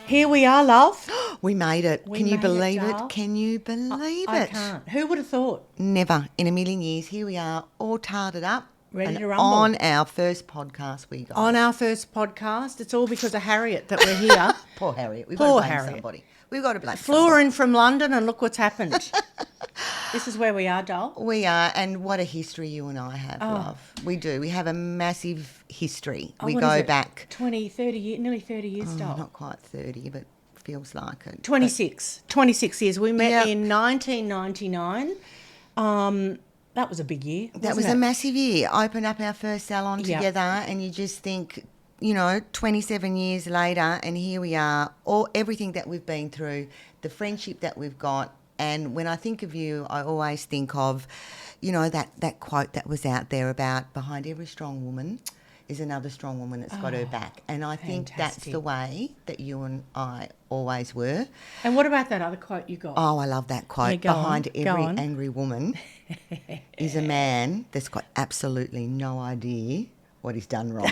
Here we are, love. We made it. We Can you made it, believe it? Dal. Can you believe I it? can't. Who would have thought? Never in a million years. Here we are, all tarted up. Ready and to rumble. On our first podcast we got. On our first podcast, it's all because of Harriet that we're here. Poor Harriet. We've Poor got to blame Harriet. somebody. We've got to blame Flew her in from London and look what's happened. This is where we are, doll. We are, and what a history you and I have, Oh. love. We do. We have a massive history. Oh, we what go is it? back. 20, 30 years, nearly 30 years, doll. Not quite 30, but feels like it. 26 years. We met Yep. in 1999. That was a big year. That was a massive year. Opened up our first salon Yeah. together, and you just think, 27 years later, and here we are, everything that we've been through, the friendship that we've got. And when I think of you, I always think of, that quote that was out there about behind every strong woman is another strong woman that's got her back. And I think that's fantastic. the way that you and I always were. And what about that other quote you got? Oh, I love that quote. Yeah, go behind on, go every on. angry woman is a man that's got absolutely no idea what he's done wrong.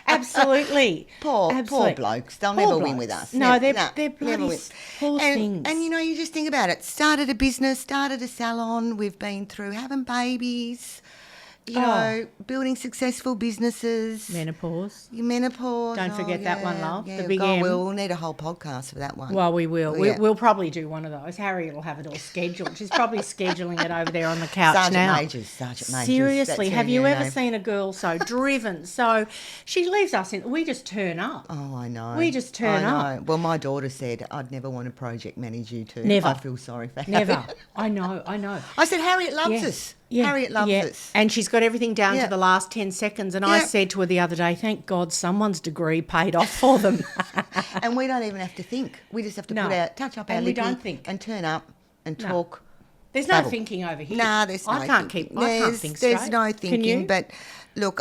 Absolutely. Poor blokes. They'll never win with us. No, they're never bloody win. poor things. And you just think about it. Started a business, started a salon. We've been through having babies, building successful businesses. Menopause. Your menopause. Don't forget that one, love. Yeah, The big God, M. we'll need a whole podcast for that one. Well, we will. Yeah. We'll probably do one of those. Harriet will have it all scheduled. She's probably scheduling it over there on the couch Sergeant now. Majors. Seriously, That's have her you new ever name. seen a girl so driven? So she leaves us in. We just turn up. Oh, I know. We just turn I know. up. Well, my daughter said, I'd never want to project manage you two. Never. I feel sorry for Never. Harriet. I know. I said, Harriet loves Yeah. us. Yeah. Harriet loves Yeah. us. And she's got everything down Yeah. to the last 10 seconds. And I Yeah. said to her the other day, thank God someone's degree paid off for them. And we don't even have to think. We just have to No. touch up our And we lippy don't think. and turn up and No. talk. There's no Babble. thinking over here. Nah, there's no I can't thinking. I can't think straight. There's no thinking. Can you? But look,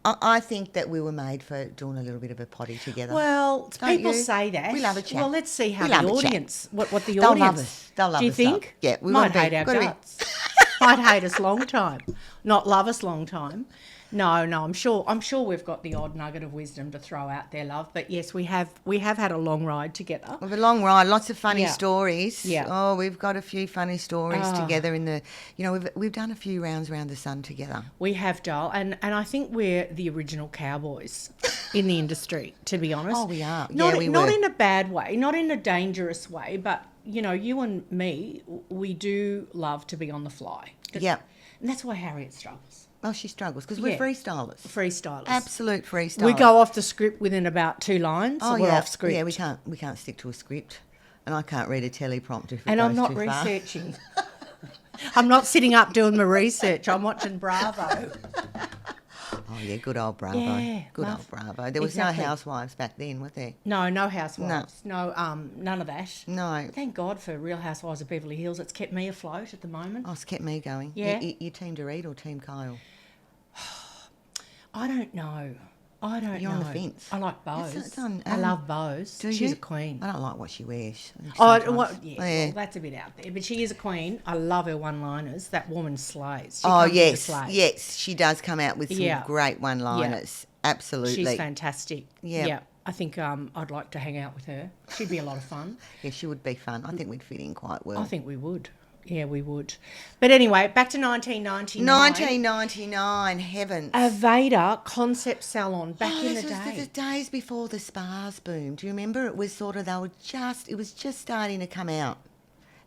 I think that we were made for doing a little bit of a potty together. Well, Don't people you? say that. We love a chat. Well, let's see how We love the a chat. audience, what the They'll audience. love us. They'll love Do you us, love. think? Yeah, we might wanna be- hate our gotta be- guts. Might hate us long time, not love us long time. No, I'm sure we've got the odd nugget of wisdom to throw out there, love. But yes, we have had a long ride together. We've a long ride, lots of funny Yeah. stories. Yeah. Oh, we've got a few funny stories together in the, we've done a few rounds around the sun together. We have, doll, and I think we're the original cowboys in the industry, to be honest. Oh, we are. Not, Yeah, we not were. in a bad way, not in a dangerous way, but, you and me, we do love to be on the fly. Yeah. And that's why Harriet struggles. Oh, she struggles because we're Yeah. freestylers. Freestylers. Absolute freestylers. We go off the script within about 2 lines. Oh, so we're yeah. off script. Yeah, we can't stick to a script. And I can't read a teleprompter if it And goes I'm not too far. researching. I'm not sitting up doing my research. I'm watching Bravo. Oh, yeah, good old Bravo. Yeah, good love. old Bravo. There was Exactly. no housewives back then, was there? No housewives. No, none of that. No. Thank God for Real Housewives of Beverly Hills. It's kept me afloat at the moment. Oh, it's kept me going. Yeah. You team Dorit or team Kyle? I don't know. I don't You're know. on the fence. I like Bose. It's on, I love Bose. Do She's you? a queen. I don't like what she wears. Oh, sometimes. well, yeah, Yeah. well, that's a bit out there. But she is a queen. I love her one-liners. That woman slays. She Oh, comes to yes. slay. Yes, she does come out with some Yeah. great one-liners. Absolutely. She's fantastic. Yeah. Yeah. I think I'd like to hang out with her. She'd be a lot of fun. Yeah, she would be fun. I think we'd fit in quite well. I think we would. Yeah, we would. But anyway, back to 1999. 1999, heavens. Aveda Concept Salon back in the this was day. the days before the spas boomed. Do you remember? It was sort of, it was just starting to come out.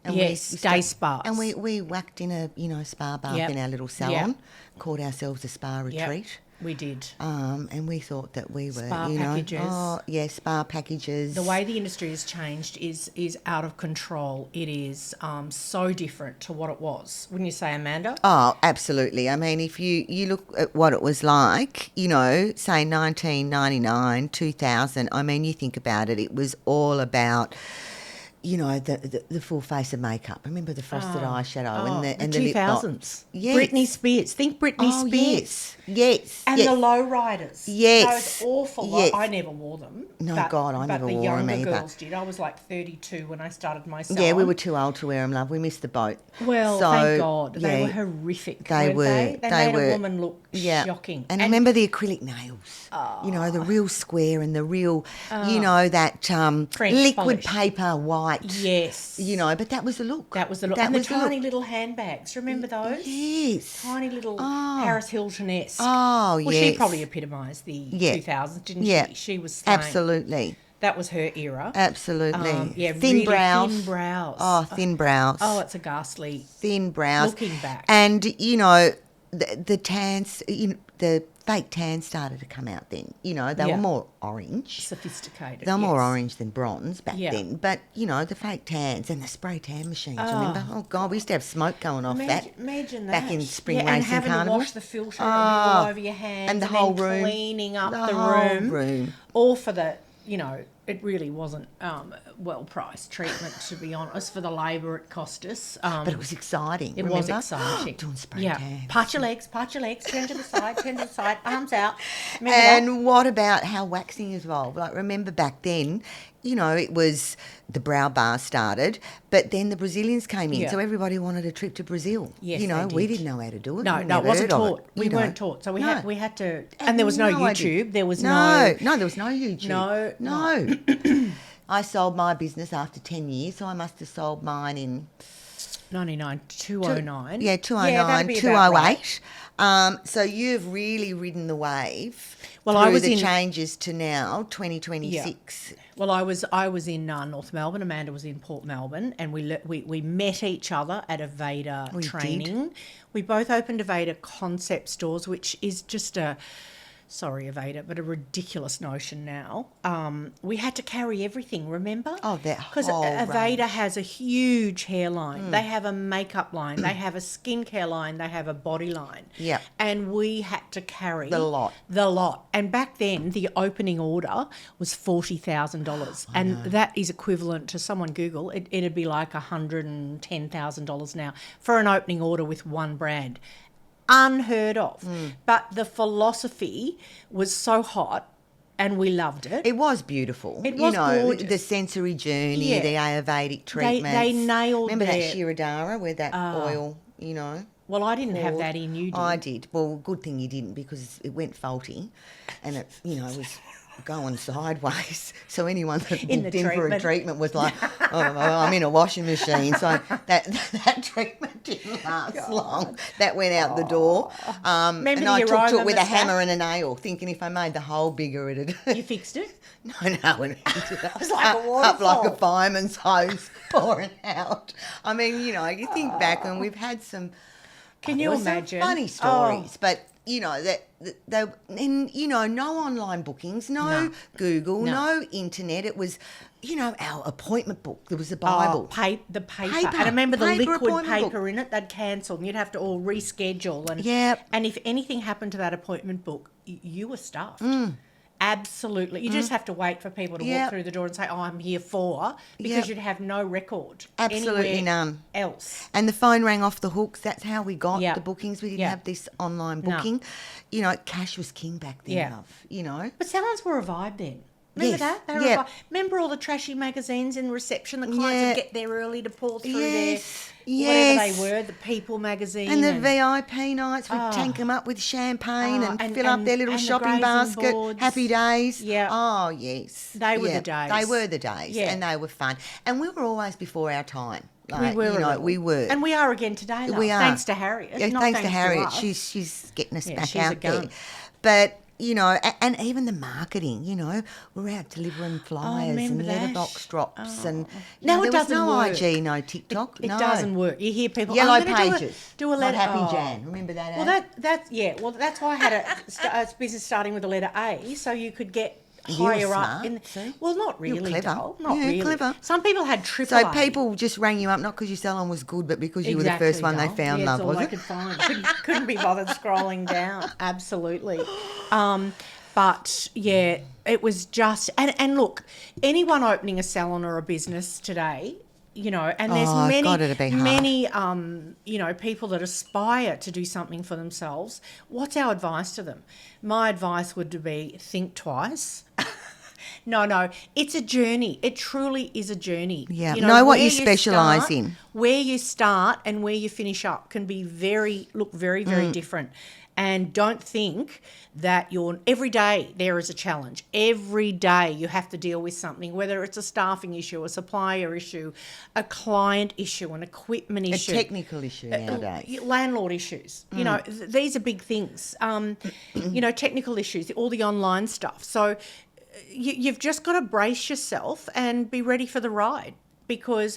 And Yes, day spas. And we whacked in a, spa bath Yep. in our little salon, called ourselves a spa Yep, retreat. we did. And we thought that we were, Spa packages. Oh, yeah, spa packages. The way the industry has changed is out of control. It is so different to what it was. Wouldn't you say, Amanda? Oh, absolutely. I mean, if you look at what it was like, say 1999, 2000, I mean, you think about it, it was all about, the full face of makeup. Remember the frosted eyeshadow and the lip gloss. 2000s. Yes. Britney Spears. Think Britney Spears. Yes. And the low riders. Yes. Those awful. Yes. I never wore them. No, God, I never wore them But the either. younger girls did. I was like 32 when I started my salon. Yeah, we were too old to wear them, love. We missed the boat. Well, So, thank God. They yeah, were horrific. They weren't were. They made a woman look Yeah. shocking. And remember the acrylic nails? The real square and the real, that French liquid polish. paper white. Yes. But that was the look. That was the look. And the tiny little handbags. Remember those? Yes. Tiny little Paris Hilton-esque. Oh, well, yes. she probably epitomised the 2000s, didn't she? She was slaying. Absolutely. That was her era. Absolutely. Thin Thin brows. Thin brows. Oh, thin brows. Oh, it's a ghastly. Thin brows. Looking back. And, the tans, the fake tans started to come out then. They were more orange. Sophisticated. They were more orange than bronze back Yeah. then. But, the fake tans and the spray tan machines, remember? Oh, God, we used to have smoke going off that. Imagine that. Back in spring and racing having carnival. to wash the filter all over your hands. And the whole then room. Cleaning up the whole room. All for the, it really wasn't well-priced treatment, to be honest, for the labour it cost us. But it was exciting. It remember? was exciting. Doing spray tans. Part your legs, turn to the side, arms out. Remember that? And what about how waxing evolved? Like, remember back then, it was the brow bar started, but then the Brazilians came in, so everybody wanted a trip to Brazil. Yes, we they did. didn't know how to do it. No, We it never wasn't heard of taught. it, We weren't taught, so we had to. And there was no idea. YouTube. There was no, there was no YouTube. No. I sold my business after 10 years, so I must have sold mine in 99, 209. Yeah, 209, that'd be about 208. right. So you've really ridden the wave Well, through I was the in- changes to now, 2026. Well, I was in North Melbourne. Amanda was in Port Melbourne, and we met each other at Aveda training. We both opened Aveda concept stores, which is just sorry, Aveda, but a ridiculous notion now. We had to carry everything, remember? Oh, that Because whole Aveda range. has a huge hair line. They have a makeup line. They have a skincare line. They have a body line. Yep. And we had to carry The lot. And back then, the opening order was $40,000. And that is equivalent to, someone Google, it'd be like $110,000 now for an opening order with one brand. Unheard of. But the philosophy was so hot and we loved it. It was beautiful. It was gorgeous. The sensory journey, Yeah. the Ayurvedic treatments. They nailed Remember that their- Shirodara where that oil, Well, I didn't have poured? that in, you did. I did. Well, good thing you didn't because it went faulty and it, was going sideways. So anyone that In booked the in for a treatment. treatment was like, oh, I'm in a washing machine. So that treatment didn't last long. That went out the door. Remember And the I took to aroma it with a mist hammer and a nail, thinking if I made the hole bigger, it'd... You fixed it? No, it was like a up like a waterfall. fireman's hose pouring out. I mean, you think back and we've had some... Can you there were some imagine? funny stories, but no online bookings, no Google, no internet. It was, our appointment book. There was a Bible. The paper. Paper. And I remember the Paper liquid appointment book. paper in it, they'd cancel and you'd have to all reschedule. And, Yep. and if anything happened to that appointment book, you were stuffed. Absolutely. You just have to wait for people to walk Yep. through the door and say, oh, I'm here for, because Yep. you'd have no record. Absolutely anywhere none. else. And the phone rang off the hooks. That's how we got Yep. the bookings. We didn't Yep. have this online No. booking. Cash was king back then, Yeah. love. But salons were a vibe then. Remember Yes. that? They were Yep. a vibe. Remember all the trashy magazines in reception? The clients Yeah. would get there early to pour through Yes. whatever Yes. they were, the People magazine. And the VIP nights, we'd tank them up with champagne and fill up their little and the shopping grazing basket. boards. Happy days. Yeah. Oh, yes. They were the Yeah, days. They were the days. Yeah. And they were fun. And we were always before our time. We were. a little. we were. And we are again today, love. We are. Thanks to Harriet. Yeah, not thanks to Harriet. us. She's getting us Yeah, back she's a out there. gun. But, and even the marketing, we're out delivering flyers and remember that? letterbox drops. And Now there it was doesn't no work. IG, no TikTok. It no. doesn't work. You hear people, Yellow I'm gonna pages. do a letter. Not Happy Jan. Remember that ad? Well, that's why I had a business starting with the letter A, so you could get You were higher up. smart, see? Well, not You're really, clever. doll. Not Yeah, really. clever. Some people had triple So A. people just rang you up not because your salon was good, but because you were the Exactly, first one they doll. found, yeah, love, that's all was I it? could find. Couldn't be bothered scrolling down. Absolutely. But yeah, it was just and look, anyone opening a salon or a business today, you know, and there's God, it'd be hard. many you know, people that aspire to do something for themselves. What's our advice to them? My advice would be think twice. No, it's a journey. It truly is a journey. Yeah, you know what where you specialise in. Where you start and where you finish up can be very different. And don't think that every day there is a challenge. Every day you have to deal with something, whether it's a staffing issue, a supplier issue, a client issue, an equipment issue. A technical issue nowadays. Landlord issues. You know, these are big things. You know, technical issues, all the online stuff. So you've just got to brace yourself and be ready for the ride.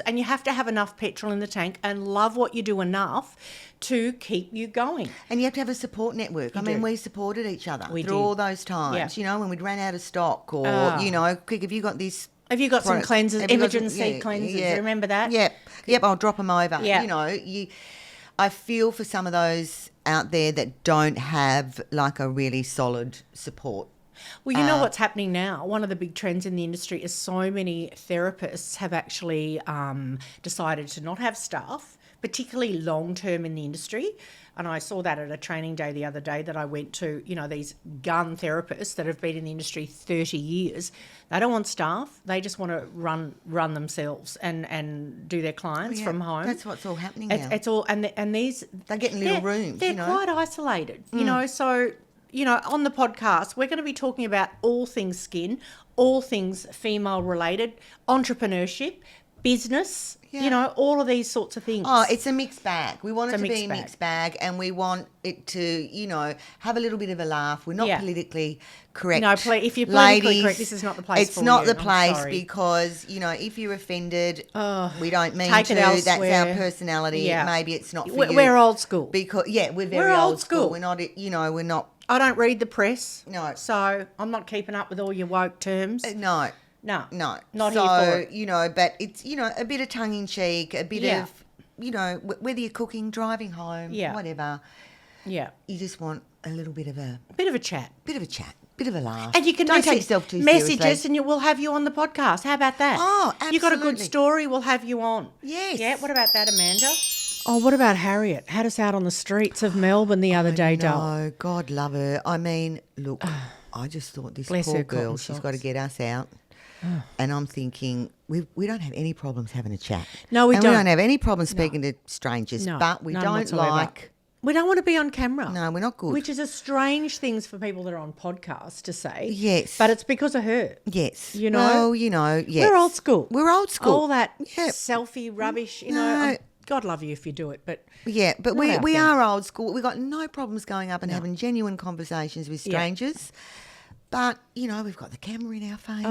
And you have to have enough petrol in the tank and love what you do enough to keep you going. And you have to have a support network. We supported each other through all those times. Yeah. You know, when we'd ran out of stock or, you know, quick, have you got this? Have you got some cleansers, emergency cleansers? Yeah. Remember that? Yep, I'll drop them over. Yeah. You know, I feel for some of those out there that don't have like a really solid support. Well, you know what's happening now? One of the big trends in the industry is so many therapists have actually decided to not have staff, particularly long-term in the industry. And I saw that at a training day the other day that I went to. You know, these gun therapists that have been in the industry 30 years, they don't want staff. They just want to run themselves and do their clients from home. That's what's all happening now. It's all, and these... They get in little rooms, They're quite isolated, you know, so... You know, on the podcast, we're going to be talking about all things skin, all things female related, entrepreneurship, business, you know, all of these sorts of things. Oh, it's a mixed bag. We want it to be a mixed bag and we want it to, you know, have a little bit of a laugh. We're not politically correct. No, if you're politically ladies, correct, this is not the place for you. It's not the place because, you know, if you're offended, we don't mean to. That's our personality. Yeah. Maybe it's not for you. We're old school. Because, we're very old school. We're not, you know, we're not. I don't read the press. No. So I'm not keeping up with all your woke terms. No. No. Not here for it. You know, but it's, you know, a bit of tongue-in-cheek, a bit of, you know, whether you're cooking, driving home, whatever. Yeah. You just want a little bit of a... Bit of a chat. Bit of a laugh. And you can don't take yourself too messages seriously. and we'll have you on the podcast. How about that? Oh, absolutely. You got a good story, we'll have you on. Yes. Yeah, what about that, Amanda? Oh, what about Harriet? Had us out on the streets of Melbourne the other day, Dal. No, God love her. I mean, look, I just thought this poor girl, she's got to get us out. And I'm thinking, we don't have any problems having a chat. No, we don't. We don't have any problems speaking to strangers, but we don't whatsoever. We don't want to be on camera. No, we're not good. Which is a strange thing for people that are on podcasts to say. Yes. But it's because of her. Yes. You know? Well, you know, yes. We're old school. We're old school. All that selfie rubbish, you know. God love you if you do it, but... Yeah, but we are old school. We've got no problems going up and having genuine conversations with strangers. But, you know, we've got the camera in our face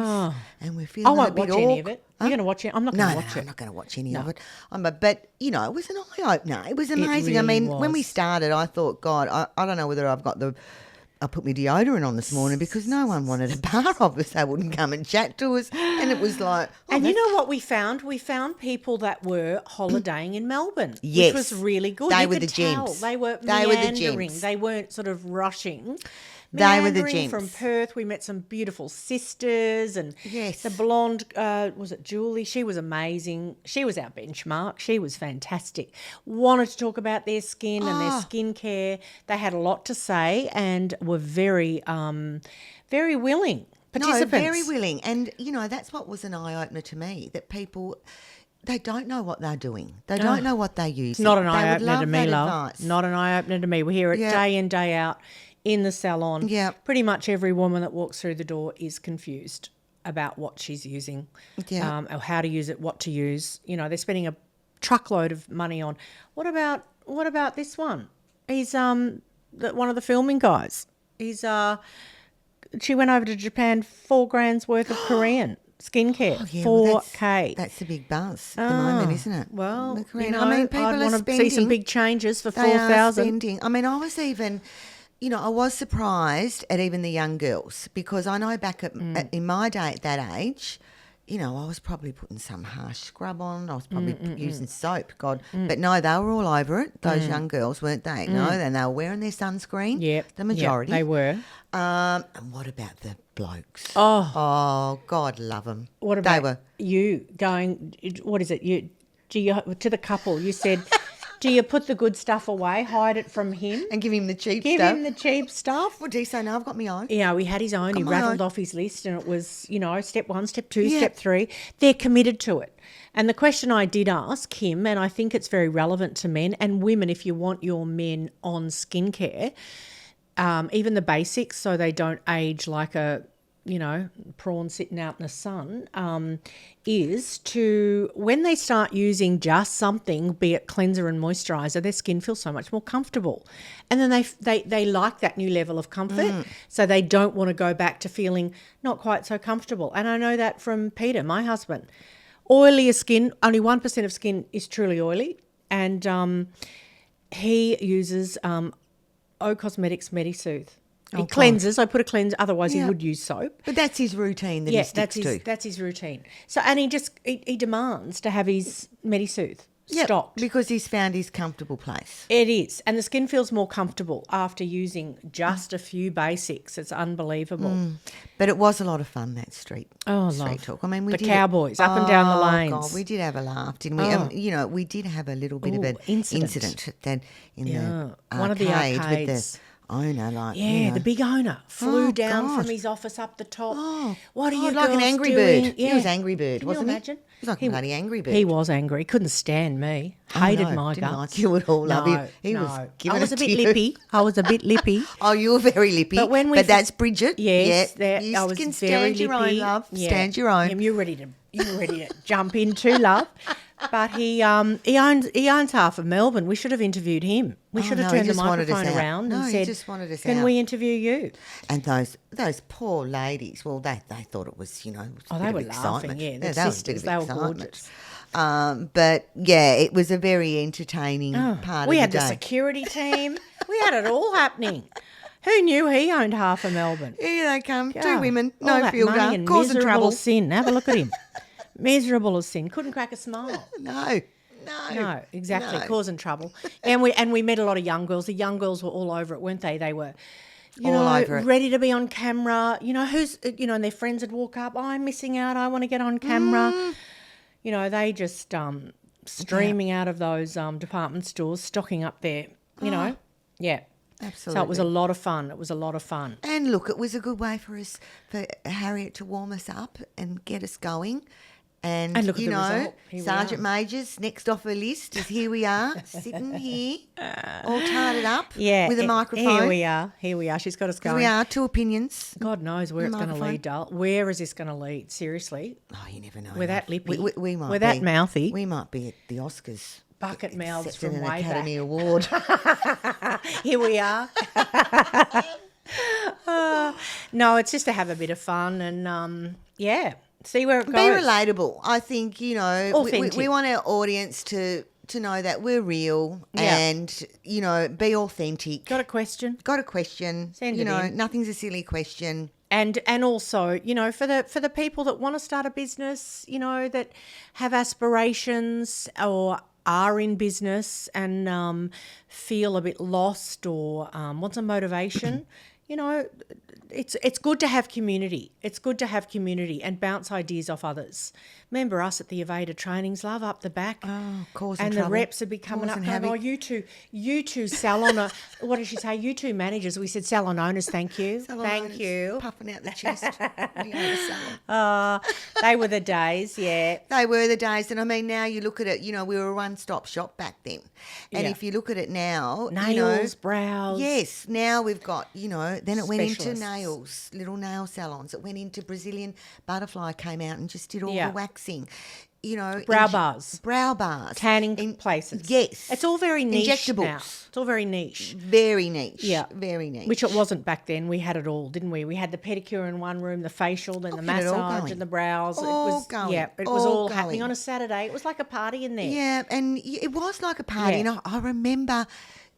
and we're feeling a bit I won't watch any of it. You're going to watch it? I'm not going to watch it. I'm not going to watch any of it. But, you know, it was an eye-opener. It was amazing. It really I mean, when we started, I thought, God, I don't know whether I've got I put my deodorant on this morning because no one wanted a bar of us. They wouldn't come and chat to us. And it was like... and you know what we found? We found people that were holidaying in Melbourne, yes. which was really good. They were the gems. They were meandering. They weren't sort of rushing. They were the gems. From Perth. We met some beautiful sisters and the blonde, was it Julie? She was amazing. She was our benchmark. She was fantastic. Wanted to talk about their skin and their skincare. They had a lot to say and were very, very willing participants. No, very willing. And, you know, that's what was an eye-opener to me, that people... They don't know what they're doing. They don't know what they're using. It's not an eye-opener to me, love. Not an eye-opener to me. We hear it day in, day out. In the salon, pretty much every woman that walks through the door is confused about what she's using, or how to use it, what to use. You know, they're spending a truckload of money on. What about this one? He's one of the filming guys. He's she went over to Japan, $4,000 worth of Korean skincare. $4K. That's a big buzz at the moment, isn't it? Well, you know, I mean, people I'd are want to see some big changes for $4,000. I mean, I was even. You know, I was surprised at even the young girls because I know back in my day at that age, I was probably putting some harsh scrub on. I was probably using soap, God. But no, they were all over it, those young girls, weren't they? No, and they were wearing their sunscreen, the majority. They were. And what about the blokes? Oh, God love them. What about you going, what is it, to the couple, you said... Do you put the good stuff away, hide it from him? And give him the cheap stuff? Give him the cheap stuff. What do you say? No, I've got my own. Yeah, he had his own. He rattled off his list and it was, step 1, step 2, step 3. They're committed to it. And the question I did ask him, and I think it's very relevant to men and women if you want your men on skincare, even the basics so they don't age like a... prawn sitting out in the sun, is to, when they start using just something, be it cleanser and moisturiser, their skin feels so much more comfortable. And then they like that new level of comfort, so they don't want to go back to feeling not quite so comfortable. And I know that from Peter, my husband. Oilier skin, only 1% of skin is truly oily, and he uses O Cosmetics MediSoothe. He cleanses. I put a cleanser. Otherwise, he would use soap. But that's his routine that he sticks to. That's his routine. So, and he demands to have his MediSoothe stocked because he's found his comfortable place. It is, and the skin feels more comfortable after using just a few basics. It's unbelievable. But it was a lot of fun, that street love. talk. I mean, the cowboys up and down the lanes. God, we did have a laugh, didn't we? We did have a little bit of an incident in the one of the arcades. With the owner, the big owner flew down from his office up the top. What are you like girls an angry doing? bird? He was Angry Bird, wasn't he? Imagine? He was like a bloody Angry Bird. He was angry. Couldn't stand me. Hated my didn't guts. like you at all, love you. He was giving I was it a to bit you. lippy. I was a bit lippy. Oh, you were very lippy. But that's Bridget. Yes, you I was can very stand your own, lippy. love. Yeah. Stand your own. You're ready to jump in too, love. But he owns half of Melbourne. We should have interviewed him. We should have turned the microphone around and said, he just wanted us "Can out. we interview you?" And those poor ladies. Well, they thought it was they a were bit of laughing. excitement. Yeah, the that was a sisters. bit of They were excitement. gorgeous. But yeah, it was a very entertaining part of the day. We had the security team. We had it all happening. Who knew he owned half of Melbourne? Here they come, Yeah. 2 women, All no that filter, money and causing miserable trouble. as sin. Have a look at him. Miserable as sin. Couldn't crack a smile. No, exactly. no. Causing trouble. And we met a lot of young girls. The young girls were all over it, weren't they? They were, over it. ready to be on camera. And their friends would walk up. I'm missing out. I want to get on camera. They just streaming out of those department stores, stocking up there. Yeah. Absolutely. So it was a lot of fun. It was a lot of fun. And look, it was a good way for Harriet to warm us up and get us going. And look at the result. Here we Sergeant are. Major's next off her list is here we are, sitting here, all tarted up with a microphone. Here we are. She's got us going. We are 2 opinions. God knows where it's going to lead, Dal. Where is this going to lead? Seriously. Oh, you never know. We're that lippy. We might We're be. that mouthy. We might be at the Oscars. Bucket mouths accepting from an way Academy back. Award. Here we are. No, it's just to have a bit of fun and, see where it goes. Be relatable. I think, Authentic. we want our audience to know that we're real and, be authentic. Got a question? Send it in. Nothing's a silly question. And also, for the people that want to start a business, that have aspirations or are in business and feel a bit lost or want some motivation, it's good to have community. It's good to have community and bounce ideas off others. Remember us at the Aveda trainings, love up the back. Oh, causing and trouble. The reps would be coming up Causing going, you two salon, what did she say? You two managers. We said salon owners, thank you. Thank you. Puffing out the chest. We own a salon. They were the days, yeah. They were the days. And I mean, now you look at it, we were a one-stop shop back then. And Yeah. if you look at it now, Nails, brows. Yes, now we've got, then it went into Specialists. nails, little nail salons. It went into Brazilian Butterfly came out and just did all Yeah. the waxing. Brow bars. Brow bars. Tanning places. Yes. It's all very niche Injectables. now. It's all very niche. Very niche. Yeah. Very niche. Which it wasn't back then. We had it all, didn't we? We had the pedicure in one room, the facial, then the we had it all massage going. and the brows. All it was going. Yeah, it was all All happening going. on a Saturday. It was like a party in there. Yeah, and it was like a party. Yeah. And I remember,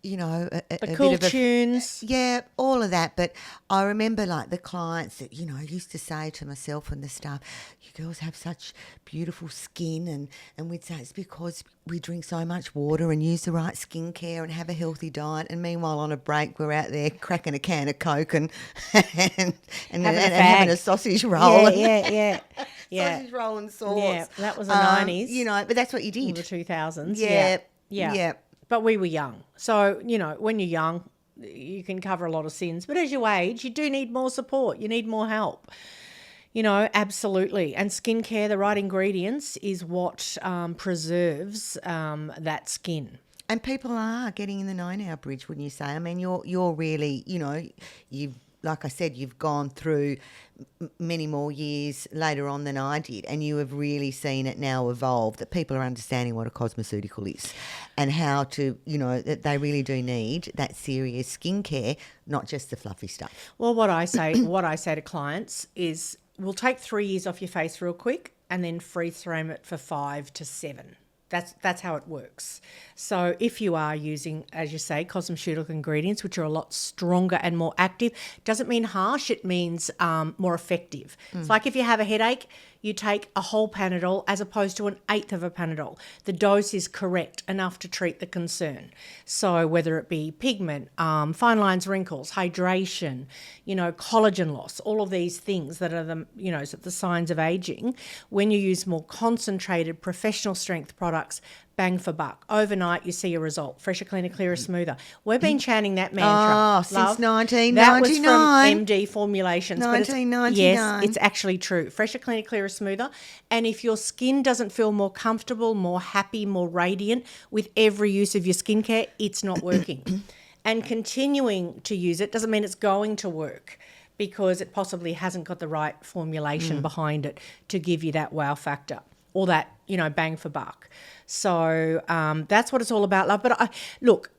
you know, The a cool bit of tunes. yeah, all of that. But I remember like the clients that, you know, I used to say to myself and the staff, you girls have such beautiful skin. And we'd say it's because we drink so much water and use the right skincare and have a healthy diet. And meanwhile, on a break, we're out there cracking a can of Coke and having a sausage roll. Yeah. Sausage roll and sauce. Yeah, that was the 90s. You know, but that's what you Or did. the 2000s. Yeah. Yeah. But we were young. So, you know, when you're young, you can cover a lot of sins. But as you age, you do need more support. You need more help. You know, absolutely. And skincare, the right ingredients is what preserves that skin. And people are getting in the know now, Bridge, wouldn't you say? I mean, you're really, you know, you've, like I said, you've gone through many more years later on than I did, and you have really seen it now evolve, that people are understanding what a cosmeceutical is and how to, you know, that they really do need that serious skincare, not just the fluffy stuff. Well, what I say to clients is, we'll take 3 years off your face real quick and then freeze frame it for 5 to 7. That's how it works. So if you are using, as you say, cosmeceutical ingredients, which are a lot stronger and more active, doesn't mean harsh, it means more effective. It's like if you have a headache, you take a whole Panadol as opposed to an eighth of a Panadol. The dose is correct, enough to treat the concern. So whether it be pigment, fine lines, wrinkles, hydration, you know, collagen loss, all of these things that are the, you know, the signs of aging, when you use more concentrated professional strength products, bang for buck. Overnight, you see a result. Fresher, cleaner, clearer, smoother. We've been chanting that mantra. Oh, since love. 1999. That was from MD Formulations. 1999. Yes, it's actually true. Fresher, cleaner, clearer, smoother. And if your skin doesn't feel more comfortable, more happy, more radiant with every use of your skincare, it's not working. And continuing to use it doesn't mean it's going to work, because it possibly hasn't got the right formulation behind it to give you that wow factor or that, you know, bang for buck. So that's what it's all about, love. But look,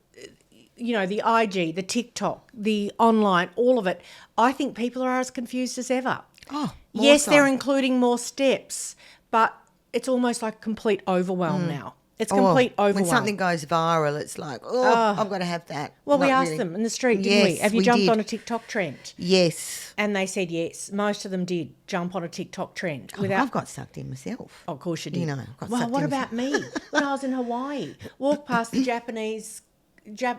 you know, the IG, the TikTok, the online, all of it, I think people are as confused as ever. Oh, yes, so. they're including more steps, but it's almost like complete overwhelm now. It's complete overwhelm. When something goes viral, it's like, I've got to have that. Well, we Not asked really. them in the street, didn't we? Yes, Have you we jumped did. on a TikTok trend? Yes. And they said yes. Most of them did jump on a TikTok trend. I've got sucked in myself. Oh, of course you did. You know, I've got well, sucked what in about me? When I was in Hawaii, walked past the Japanese,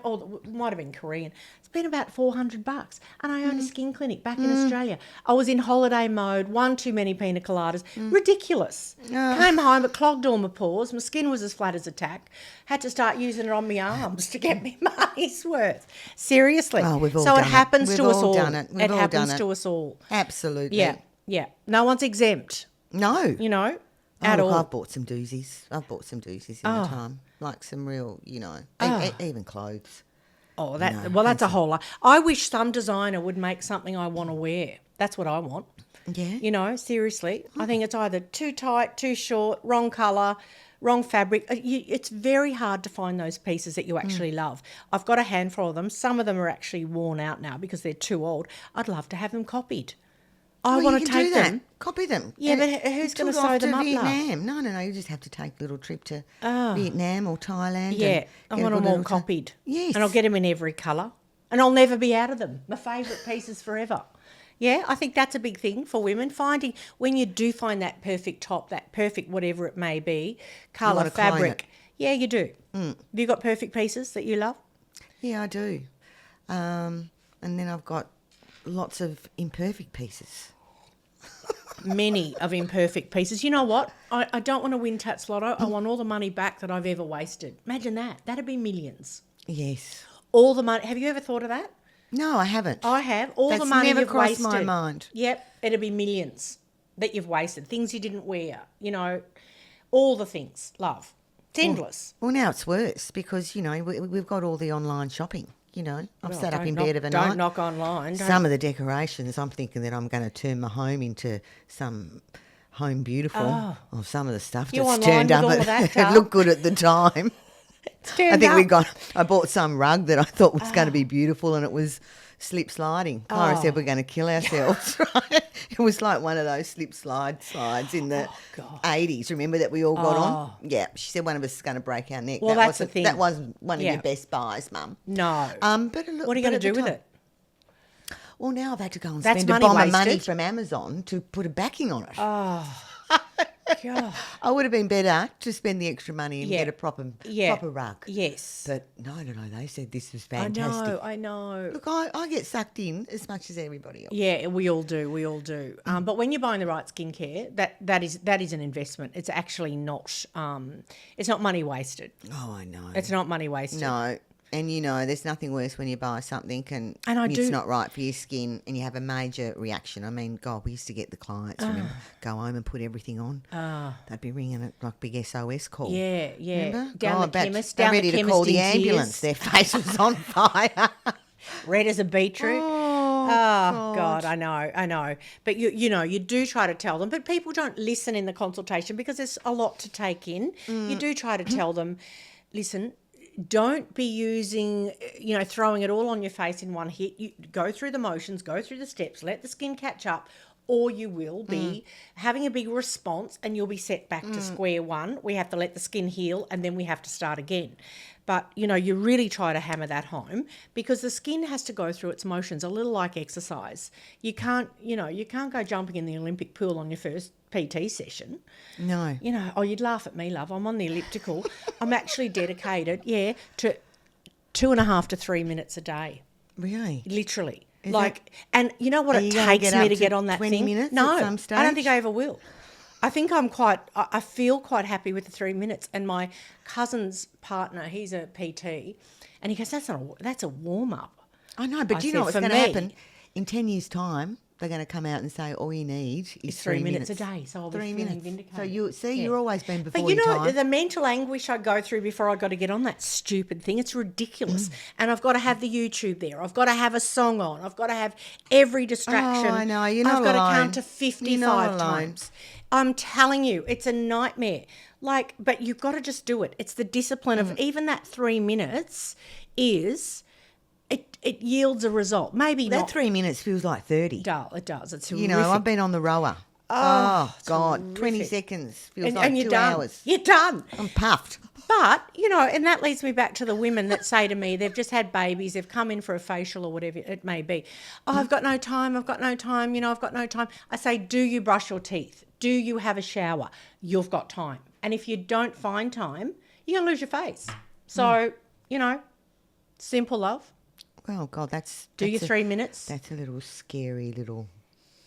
or it might have been Korean. It's been about $400, and I own a skin clinic back in Australia. I was in holiday mode, one too many pina coladas, ridiculous. Came home, it clogged all my pores. My skin was as flat as a tack. Had to start using it on my arms to get me money's worth. Seriously. Oh, we've all so done it happens it. to We've us all all. done it. We've all happens done it. to us all. Absolutely. Yeah. No one's exempt. No. You know, Oh, at look, all. I've bought some doozies. In the time. Like some real, you know, even clothes. Oh, No, that's a whole lot. I wish some designer would make something I want to wear. That's what I want. Yeah. You know, seriously. I think it's either too tight, too short, wrong colour, wrong fabric. It's very hard to find those pieces that you actually love. I've got a handful of them. Some of them are actually worn out now because they're too old. I'd love to have them copied. I Well, want you to can take do that. them. Copy them. Yeah, And but who's took gonna it sew off them to up, love? Vietnam. No. You just have to take a little trip to Vietnam or Thailand. Yeah, and I get a want good them all little copied. Yes. And I'll get them in every colour. And I'll never be out of them. My favourite pieces forever. Yeah, I think that's a big thing for women. Finding, when you do find that perfect top, that perfect whatever it may be, colour, wanna clone fabric. it. Yeah, you do. Have you got perfect pieces that you love? Yeah, I do. And then I've got lots of imperfect pieces. Many of imperfect pieces. You know what? I don't want to win Tats Lotto. I want all the money back that I've ever wasted. Imagine that. That'd be millions. Yes. All the money. Have you ever thought of that? No, I haven't. I have. All That's the money never you've crossed wasted. my mind. Yep, it'd be millions that you've wasted. Things you didn't wear. You know, all the things. Love. It's endless. Well, now it's worse because, you know, we've got all the online shopping, you know. I've Well, sat up don't in knock- bed of a night. Don't knock online. Don't- Some of the decorations, I'm thinking that I'm going to turn my home into some Home Beautiful or some of the stuff You that's online turned with up. all of that It stuff? looked good at the time. It's turned I think up. I bought some rug that I thought was going to be beautiful and it was slip sliding. Cara said we're going to kill ourselves, right? It was like one of those slides in the God. 80s. Remember that we all got on? Yeah. She said one of us is going to break our neck. Well, that's the thing. That wasn't one of your best buys, Mum. No. But look, what are you going to do with it? Well, now I've had to go and That's spend a money bomb of money wasted. from Amazon to put a backing on it. Oh, God. I would have been better to spend the extra money and get a proper rug. Yes. But no, they said this was fantastic. I know. Look, I get sucked in as much as everybody else. Yeah, we all do. But when you're buying the right skincare, that is an investment. It's actually not. It's not money wasted. Oh, I know. It's not money wasted. No. And, there's nothing worse when you buy something and it's not right for your skin and you have a major reaction. I mean, God, we used to get the clients, remember, go home and put everything on. They'd be ringing it like big SOS call. Yeah. Remember? Down the chemist. They're Down ready the to call chemist the in ambulance. tears. Their face was on fire. Red as a beetroot. Oh, God, I know. But you do try to tell them, but people don't listen in the consultation because there's a lot to take in. You do try to tell them, listen, don't be using, throwing it all on your face in one hit. You go through the motions, go through the steps, let the skin catch up, or you will be having a big response and you'll be set back to square one. We have to let the skin heal and then we have to start again. But, you really try to hammer that home because the skin has to go through its motions, a little like exercise. You can't go jumping in the Olympic pool on your first PT session. No. You'd laugh at me, love. I'm on the elliptical. I'm actually dedicated, to 2.5 to 3 minutes a day. Really? Literally. Is and you know what Are it you gonna takes get me up to to get on that 20 thing? minutes No, at some stage? I don't think I ever will. I think I feel quite happy with the 3 minutes. And my cousin's partner, he's a PT, and he goes, that's a warm-up. I know, but do you know what's going to happen? In 10 years' time, they're going to come out and say all you need is 3 minutes a day. So I'll be 3 feeling minutes. vindicated. So you're always been before But your time. the mental anguish I go through before I got to get on that stupid thing, it's ridiculous. And I've got to have the YouTube there. I've got to have a song on. I've got to have every distraction. Oh, I know. You're not I've got alone. to count to You're not 55 alone. times. I'm telling you, it's a nightmare. But you've got to just do it. It's the discipline of even that 3 minutes it yields a result. Maybe that not. 3 minutes feels like 30. It does. It's horrific. I've been on the rower. Oh God, horrific. 20 seconds feels and like you're 2 done. hours. You're done. I'm puffed. But, and that leads me back to the women that say to me, they've just had babies, they've come in for a facial or whatever it may be. Oh, I've got no time, I've got no time. I say, do you brush your teeth? Do you have a shower? You've got time. And if you don't find time, you're going to lose your face. So, simple, love. Well, God, that's Do your 3 minutes. That's a little scary little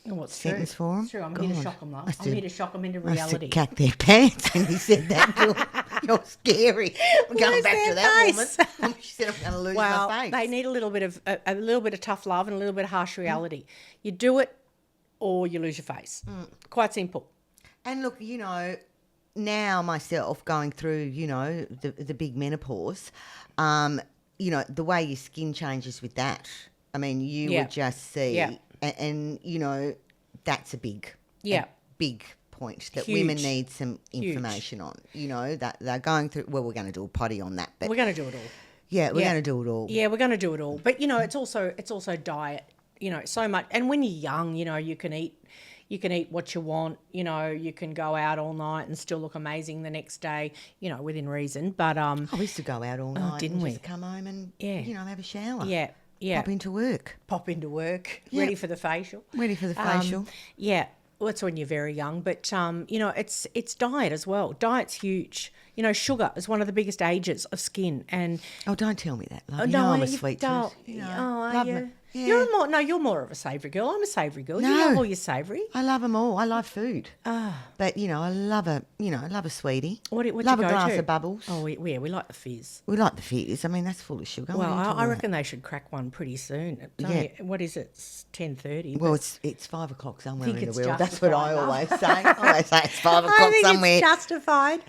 What's sentence true? for them. It's true. I'm here to shock them, love. I'm here to shock them into I must reality. have cacked their pants when you said that to 'em. You're scary. I'm going Lose back to their that face. woman. She said I'm going to lose Well, my face. they need a little bit of tough love and a little bit of harsh reality. You do it or you lose your face. Quite simple. And look, now myself going through, the big menopause, the way your skin changes with that. I mean, you would just see, and that's a big point that Huge. women need some information on. That they're going through. Well, we're going to do a potty on that, but We're going to do it all. yeah, we're going to do it all. Yeah, we're going to do it all. But it's also diet. So much. And when you're young, you can eat what you want. You can go out all night and still look amazing the next day. Within reason. But we used to go out all night, didn't and we? just come home and have a shower. Yeah. Pop into work. Ready for the facial. Ready for the facial. Yeah. Well, that's when you're very young, but it's diet as well. Diet's huge. Sugar is one of the biggest agers of skin, and Don't tell me that, love. I'm a sweet tooth. Are you? Yeah. You're more of a savoury girl. I'm a savoury girl. No. You love all your savoury. I love them all. I love food. But I love a sweetie. What love you a go glass to? of bubbles. Oh, we like the fizz. We like the fizz. I mean, that's full of sugar. Well, What are you I talking reckon they should crack one pretty soon. What is it? It's 10:30. about? Well, it's 5 o'clock somewhere think in the it's world. That's what I justified, always say. I always say it's 5 I o'clock think somewhere. it's justified.